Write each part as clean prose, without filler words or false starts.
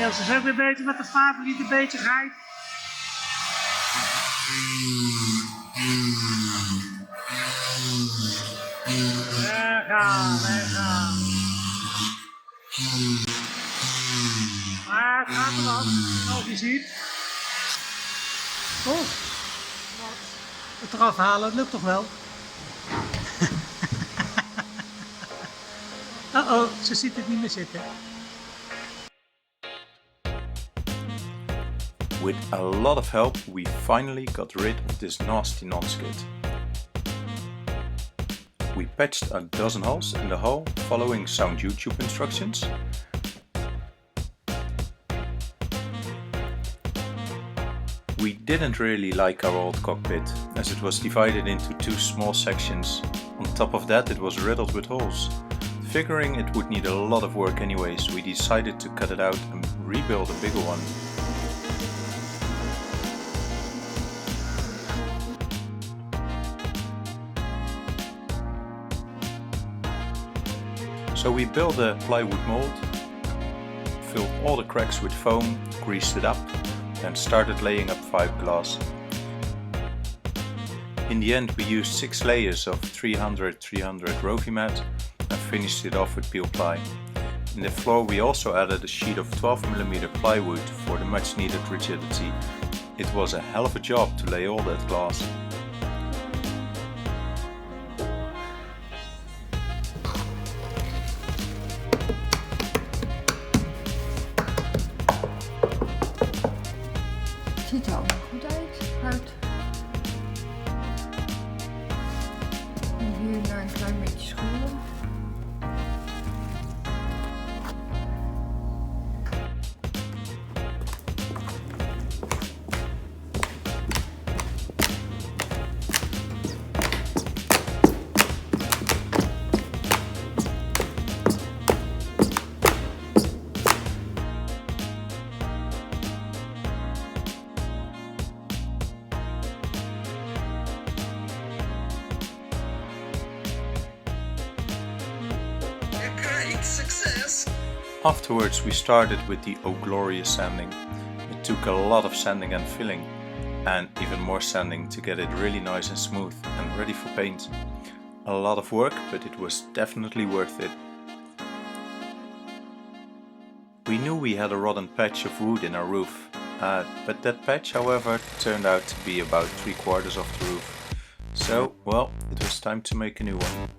Niels is ook weer bezig met de favoriete bezigheid. Weggaan. Maar het gaat er dan, zoals je ziet. Oh, het eraf halen, het lukt toch wel? Uh-oh, ze ziet het niet meer zitten. With a lot of help, we finally got rid of this nasty non-skid. We patched a dozen holes in the hull following sound YouTube instructions. We didn't really like our old cockpit, as it was divided into two small sections. On top of that, it was riddled with holes. Figuring it would need a lot of work anyways, we decided to cut it out and rebuild a bigger one. So we built a plywood mold, filled all the cracks with foam, greased it up, and started laying up fiberglass. In the end we used 6 layers of 300x300 Rofi mat and finished it off with peel ply. In the floor we also added a sheet of 12mm plywood for the much needed rigidity. It was a hell of a job to lay all that glass. Het ziet er allemaal goed uit. En hier naar een klein beetje schoenen. Success! Afterwards we started with the oh glorious sanding. It took a lot of sanding and filling, and even more sanding to get it really nice and smooth and ready for paint. A lot of work, but it was definitely worth it. We knew we had a rotten patch of wood in our roof, but that patch however turned out to be about 3/4 of the roof. So, well, it was time to make a new one.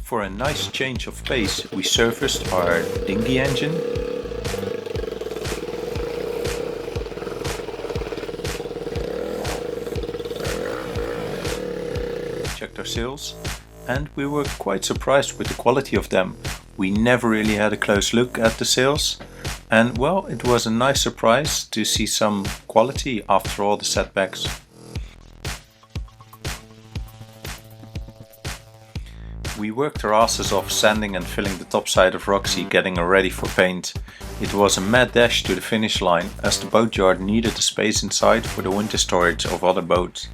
For a nice change of pace, we serviced our dinghy engine, checked our sails, and we were quite surprised with the quality of them. We never really had a close look at the sails, and well, it was a nice surprise to see some quality after all the setbacks. We worked our asses off sanding and filling the top side of Roxy, getting her ready for paint. It was a mad dash to the finish line, as the boatyard needed the space inside for the winter storage of other boats.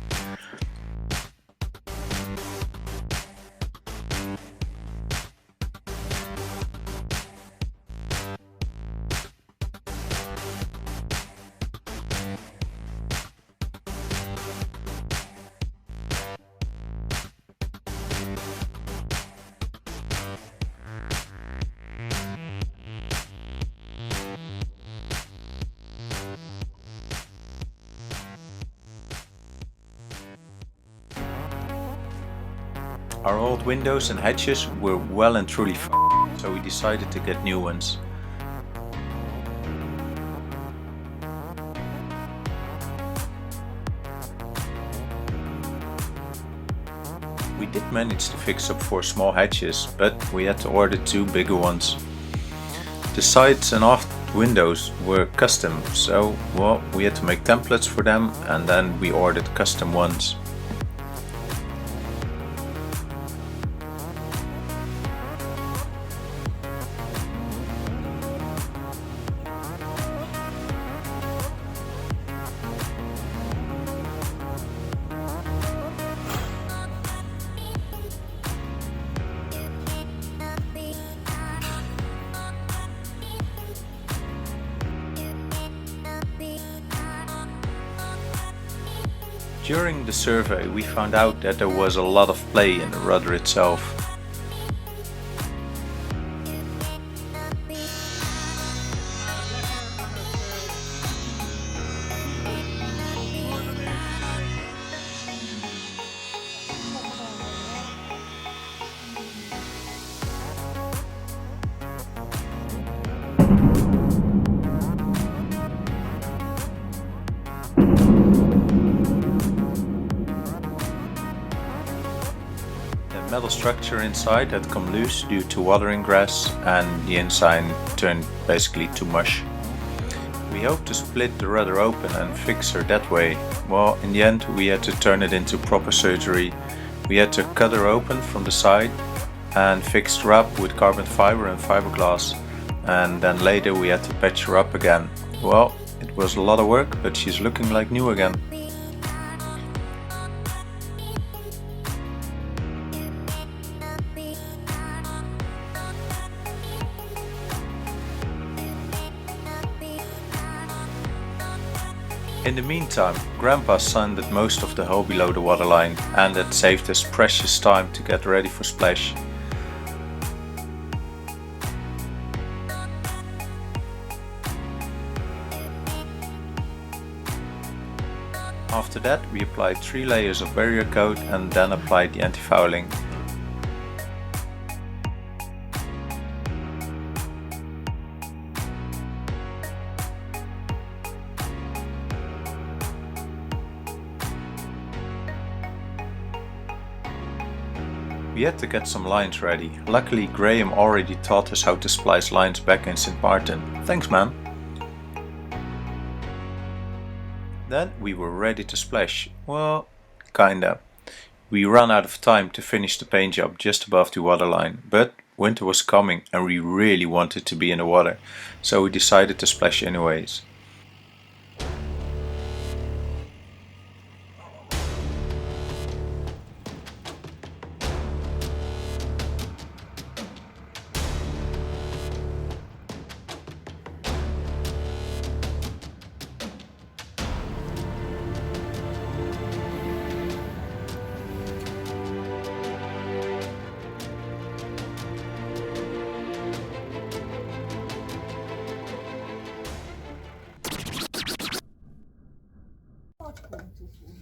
Our old windows and hatches were well and truly f***ed, so we decided to get new ones. We did manage to fix up 4 small hatches, but we had to order 2 bigger ones. The sides and aft windows were custom, so well, we had to make templates for them and then we ordered custom ones. During the survey we found out that there was a lot of play in the rudder itself. The metal structure inside had come loose due to water ingress and the inside turned basically to mush. We hoped to split the rudder open and fix her that way. Well, in the end we had to turn it into proper surgery. We had to cut her open from the side and fix her up with carbon fiber and fiberglass, and then later we had to patch her up again. Well, it was a lot of work, but she's looking like new again. In the meantime, Grandpa sanded most of the hull below the waterline, and that saved us precious time to get ready for splash. After that we applied 3 layers of barrier coat and then applied the anti-fouling. We had to get some lines ready. Luckily Graham already taught us how to splice lines back in St. Martin. Thanks man! Then we were ready to splash. Well, kinda. We ran out of time to finish the paint job just above the waterline, but winter was coming and we really wanted to be in the water, so we decided to splash anyways.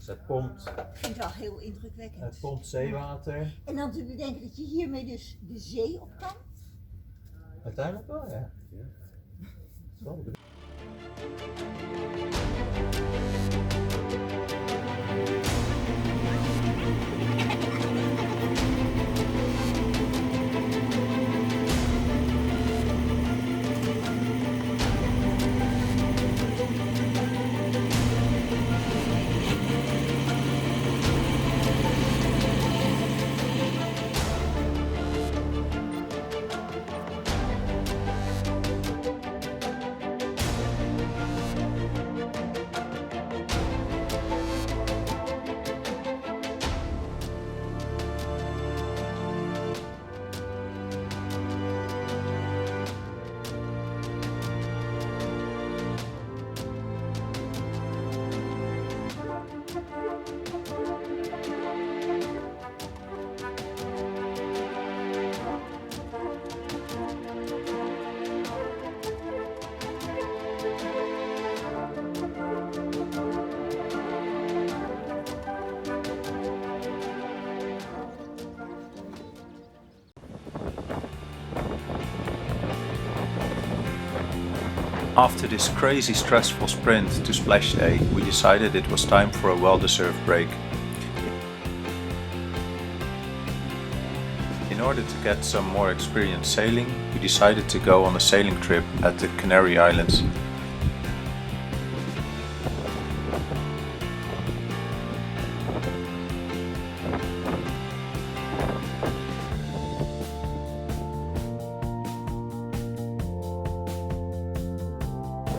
Het pompt, Ik vind het wel heel indrukwekkend. het pompt zeewater. En dan te bedenken dat je hiermee dus de zee op kan. Uiteindelijk wel, ja. Zo. After this crazy stressful sprint to Splash Day, we decided it was time for a well-deserved break. In order to get some more experience sailing, we decided to go on a sailing trip at the Canary Islands.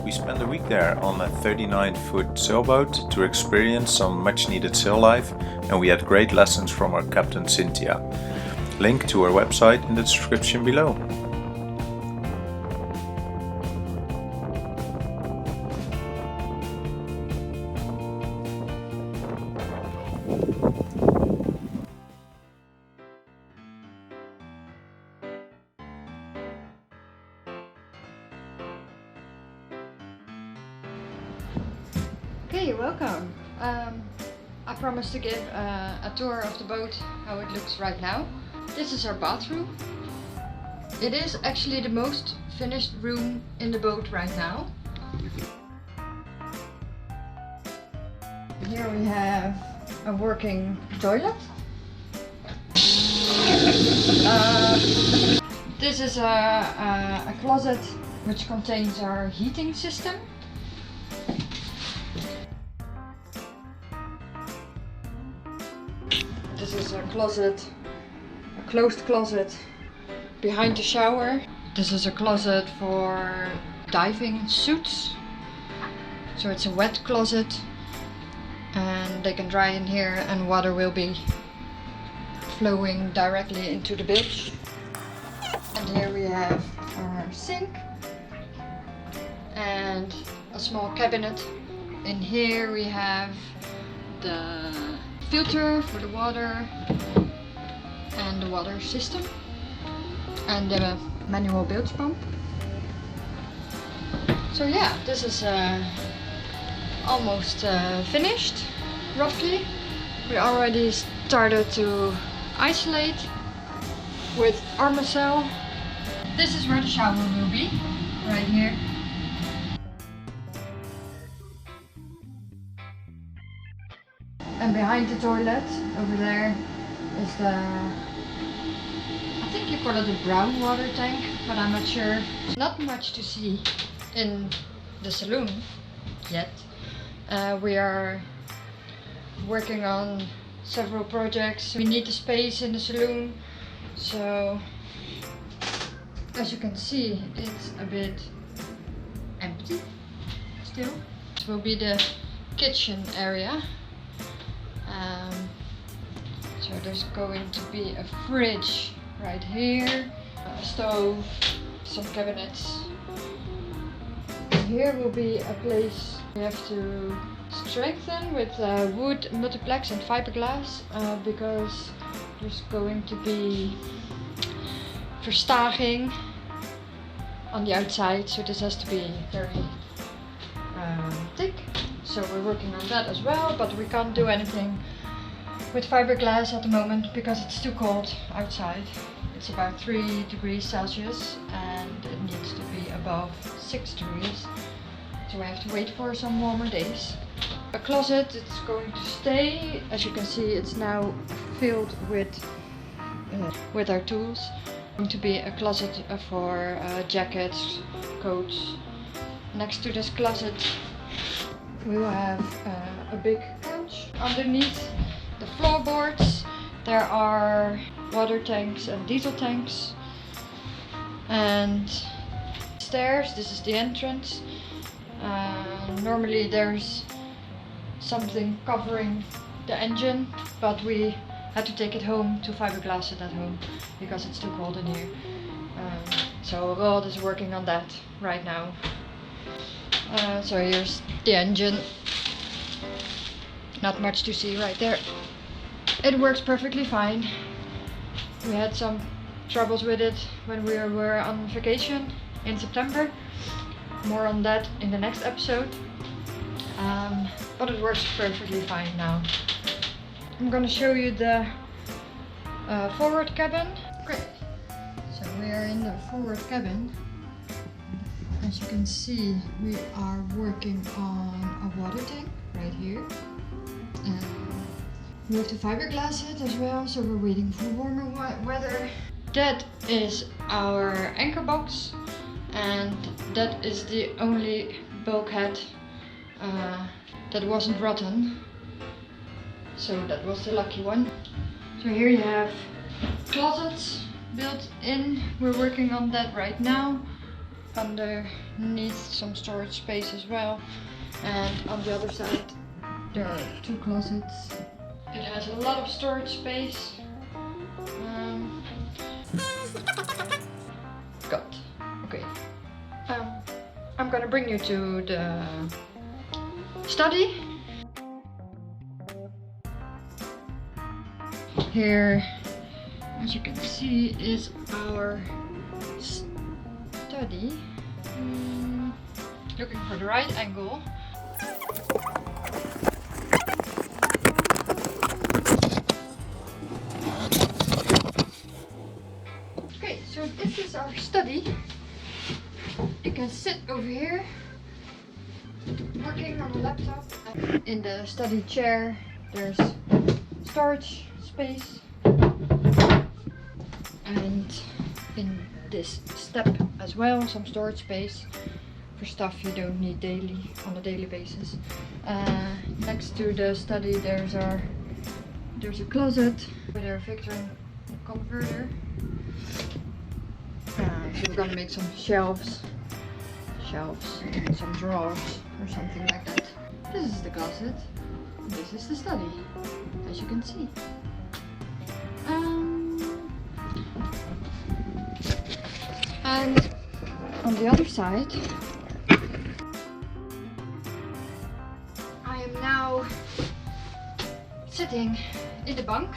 We spent a week there on a 39-foot sailboat to experience some much needed sail life, and we had great lessons from our captain Cynthia. Link to our website in the description below. Okay, welcome. I promised to give a tour of the boat, how it looks right now. This is our bathroom. It is actually the most finished room in the boat right now. Here we have a working toilet. This is a closet which contains our heating system. This is a closet, a closed closet behind the shower. This is a closet for diving suits. So it's a wet closet and they can dry in here and water will be flowing directly into the bilge. And here we have our sink and a small cabinet. In here we have the filter for the water and the water system and the manual bilge pump. So yeah, this is almost finished, roughly. We already started to isolate with Armacell. This is where the shower will be, right here. And behind the toilet, over there, is the, I think you call it a brown water tank, but I'm not sure. Not much to see in the saloon yet. We are working on several projects. We need the space in the saloon, so as you can see, it's a bit empty still. This will be the kitchen area. So there's going to be a fridge right here, a stove, some cabinets. And here will be a place we have to strengthen with wood, multiplex and fiberglass because there's going to be verstaging on the outside, so this has to be very thick. So we're working on that as well, but we can't do anything with fiberglass at the moment because it's too cold outside. It's about 3 degrees Celsius and it needs to be above 6 degrees. So we have to wait for some warmer days. A closet, it's going to stay. As you can see, it's now filled with our tools. It's going to be a closet for jackets, coats. Next to this closet we will have a big couch. Underneath the floorboards there are water tanks and diesel tanks. And stairs, this is the entrance. Normally there's something covering the engine, but we had to take it home to fiberglass it at home because it's too cold in here. So Roald is working on that right now. So here's the engine. Not much to see right there. It works perfectly fine. We had some troubles with it when we were on vacation in September. More on that in the next episode. But it works perfectly fine now. I'm gonna show you the forward cabin. Great. So we are in the forward cabin. As you can see, we are working on a water tank right here. We have to fiberglass it as well, so we're waiting for warmer weather. That is our anchor box, and that is the only bulkhead that wasn't rotten. So that was the lucky one. So here you have closets built in. We're working on that right now. Underneath some storage space as well. And on the other side there are 2 closets. It has a lot of storage space. Okay. I'm gonna bring you to the study. Here, as you can see, is our study. Looking for the right angle. Okay, so this is our study. You can sit over here, working on the laptop. In the study chair, there's storage space, and in this step as well, some storage space for stuff you don't need on a daily basis. Next to the study, there's a closet with our Victron converter. So we're gonna make some shelves, and some drawers or something like that. This is the closet. This is the study, as you can see. And on the other side, I am now sitting in the bunk,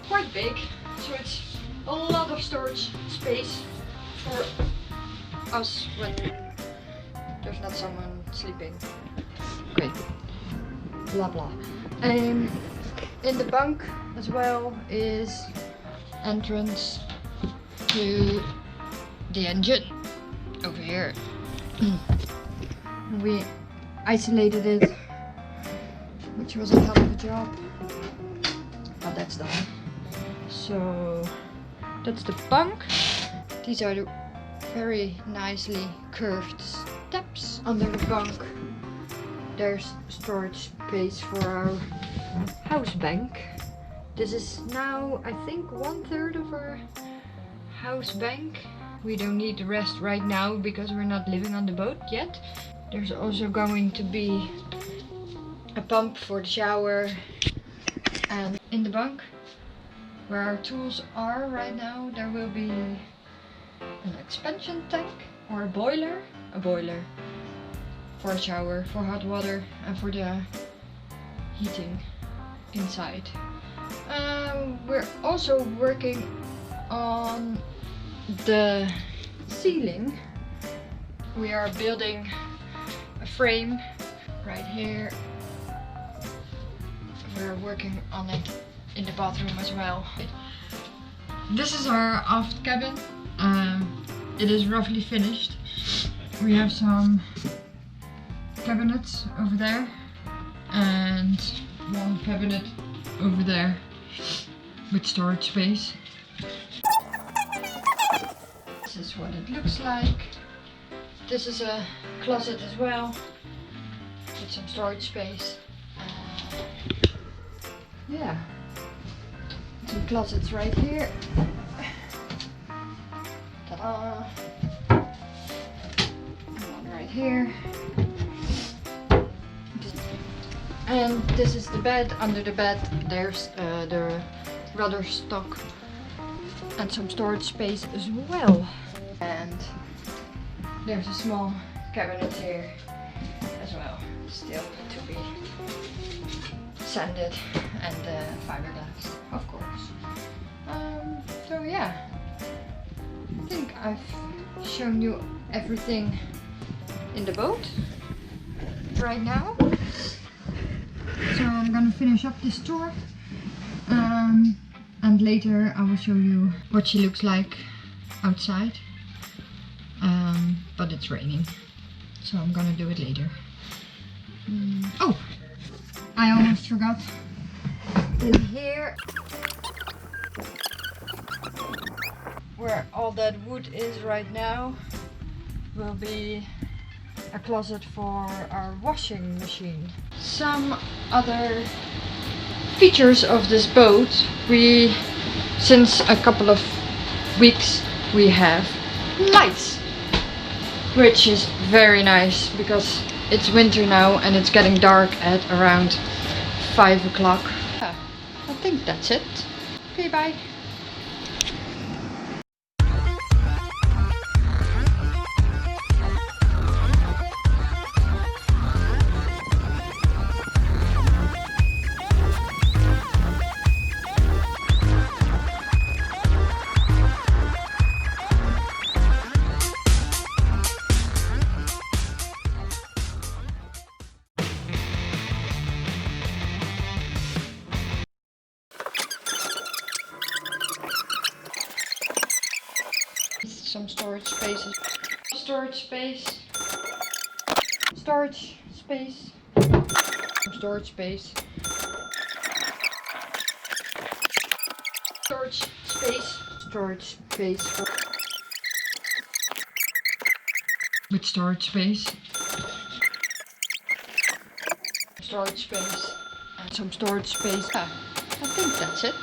quite big, so it's a lot of storage space for us when there's not someone sleeping. Okay, blah blah. In the bunk as well is entrance to the engine over here. We isolated it, which was a hell of a job, but that's done. So that's the bunk. These are the very nicely curved steps. Under the bunk there's storage space for our house bank. This is now, I think, 1/3 of our house bank. We don't need the rest right now because we're not living on the boat yet. There's also going to be a pump for the shower, and in the bunk where our tools are right now, there will be an expansion tank or a boiler for a shower, for hot water, and for the heating inside. We're also working on the ceiling. We are building a frame right here. We're working on it in the bathroom as well. This is our aft cabin. It is roughly finished. We have some cabinets over there and one cabinet over there with storage space. This is what it looks like. This is a closet as well with some storage space. Yeah, some closets right here. Ta-da! One right here. And this is the bed. Under the bed there's the rudder stock and some storage space as well. And there's a small cabinet here as well, still to be sanded and fiberglass, of course. So yeah, I think I've shown you everything in the boat right now. So I'm gonna finish up this tour, and later I will show you what she looks like outside, but it's raining. So I'm gonna do it later. Oh, I almost forgot. In here, where all that wood is right now, will be a closet for our washing machine. Some other features of this boat, since a couple of weeks we have lights, which is very nice because it's winter now and it's getting dark at around 5 o'clock. I think that's it. Okay, bye. Some storage spaces. Storage space. Storage space. Storage space. Storage space. Storage space. With storage space. Storage space. And some storage space. I think that's it.